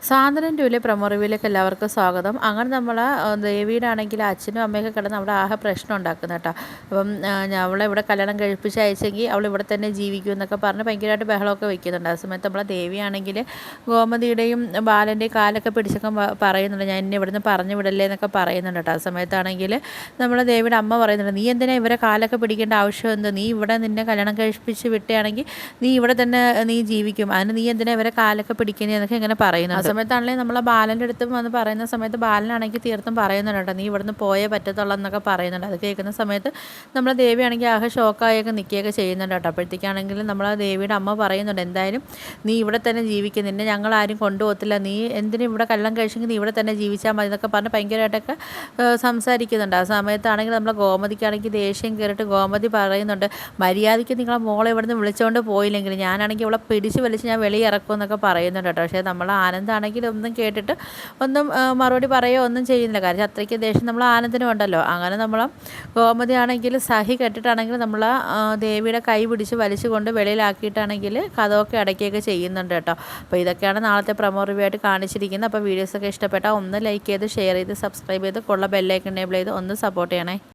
സാന്ദ്രൻ ടൂവിലെ promo റിവ്യൂയിലേക്ക് എല്ലാവർക്കും സ്വാഗതം. അങ്ങനെ നമ്മൾ ദേവിയുടെ ആണെങ്കിൽ അച്ഛനും അമ്മയൊക്കെ കിടന്ന് അവിടെ ആകെ പ്രശ്നം ഉണ്ടാക്കുന്ന കേട്ടോ. അപ്പം അവളെ ഇവിടെ കല്യാണം കഴിപ്പിച്ച് അയച്ചെങ്കിൽ അവൾ ഇവിടെ തന്നെ ജീവിക്കും എന്നൊക്കെ പറഞ്ഞ് ഭയങ്കരമായിട്ട് ബഹളമൊക്കെ വെക്കുന്നുണ്ട്. ആ സമയത്ത് നമ്മളെ ദേവിയാണെങ്കിൽ ഗോമതിയുടെയും ബാലൻ്റെയും കാലൊക്കെ പിടിച്ചൊക്കെ പറയുന്നുണ്ട്, ഞാൻ എന്നെ ഇവിടുന്ന് പറഞ്ഞു വിടല്ലേ എന്നൊക്കെ പറയുന്നുണ്ട് കേട്ടോ. ആ സമയത്താണെങ്കിൽ നമ്മളെ ദേവിയുടെ അമ്മ പറയുന്നുണ്ട്, നീ എന്തിനാ ഇവരെ കാലൊക്കെ പിടിക്കേണ്ട ആവശ്യം എന്ത്, നീ ഇവിടെ നിന്നെ കല്യാണം കഴിപ്പിച്ച് വിട്ടുകയാണെങ്കിൽ നീ ഇവിടെ തന്നെ നീ ജീവിക്കും, അതിന് നീ എന്തിനാ ഇവരെ കാലൊക്കെ പിടിക്കുന്നത് എന്നൊക്കെ ഇങ്ങനെ പറയുന്നുണ്ട്. സമയത്താണെങ്കിൽ നമ്മളെ ബാലൻ്റെ അടുത്തും വന്ന് പറയുന്ന സമയത്ത് ബാലനാണെങ്കിൽ തീർത്തും പറയുന്നുണ്ട് കേട്ടോ, നീ ഇവിടുന്ന് പോയേ പറ്റത്തുള്ളൂ എന്നൊക്കെ പറയുന്നുണ്ട്. അത് കേൾക്കുന്ന സമയത്ത് നമ്മളെ ദേവിയാണെങ്കിൽ ആകെ ഷോക്കായൊക്കെ നിൽക്കുകയൊക്കെ ചെയ്യുന്നുണ്ട് കേട്ടോ. അപ്പോഴത്തേക്കാണെങ്കിലും നമ്മളെ ദേവിയുടെ അമ്മ പറയുന്നുണ്ട്, എന്തായാലും നീ ഇവിടെ തന്നെ ജീവിക്കും, നിന്നെ ഞങ്ങൾ ആരും കൊണ്ടുപോകത്തില്ല, നീ എന്തിനും ഇവിടെ കല്യാണം കഴിച്ചെങ്കിൽ നീ ഇവിടെ തന്നെ ജീവിച്ചാൽ മതി എന്നൊക്കെ പറഞ്ഞ് ഭയങ്കരമായിട്ടൊക്കെ സംസാരിക്കുന്നുണ്ട്. ആ സമയത്താണെങ്കിൽ നമ്മളെ ഗോമതിക്കാണെങ്കിൽ ദേഷ്യം കയറിയിട്ട് ഗോമതി പറയുന്നുണ്ട്, മര്യാദയ്ക്ക് നിങ്ങളെ മോളെ ഇവിടുന്ന് വിളിച്ചുകൊണ്ട് പോയില്ലെങ്കിൽ ഞാനാണെങ്കിൽ ഇവളെ പിടിച്ച് വലിച്ച് ഞാൻ വെളിയിറക്കും എന്നൊക്കെ പറയുന്നുണ്ട് കേട്ടോ. പക്ഷേ നമ്മൾ ആനന്ദാണെങ്കിൽ ഒന്നും കേട്ടിട്ട് ഒന്നും മറുപടി പറയുകയോ ഒന്നും ചെയ്യുന്നില്ല. കാരണം അത്രയ്ക്ക് ദേഷ്യം നമ്മൾ ആനന്ദിനും ഉണ്ടല്ലോ. അങ്ങനെ നമ്മൾ ഗോമതി ആണെങ്കിൽ സഹി കെട്ടിട്ടാണെങ്കിൽ നമ്മൾ ദേവിയുടെ കൈ പിടിച്ച് വലിച്ചു കൊണ്ട് വെളിയിലാക്കിയിട്ടാണെങ്കിൽ കഥമൊക്കെ അടയ്ക്കുകയൊക്കെ ചെയ്യുന്നുണ്ട് കേട്ടോ. അപ്പോൾ ഇതൊക്കെയാണ് നാളത്തെ പ്രൊമോ റിവ്യൂ ആയിട്ട് കാണിച്ചിരിക്കുന്നത്. അപ്പോൾ വീഡിയോസൊക്കെ ഇഷ്ടപ്പെട്ടാൽ ഒന്ന് ലൈക്ക് ചെയ്ത് ഷെയർ ചെയ്ത് സബ്സ്ക്രൈബ് ചെയ്ത് കൊള്ള ബെല്ലൈക്കൺ എനേബിൾ ചെയ്ത് ഒന്ന് സപ്പോർട്ട് ചെയ്യണേ.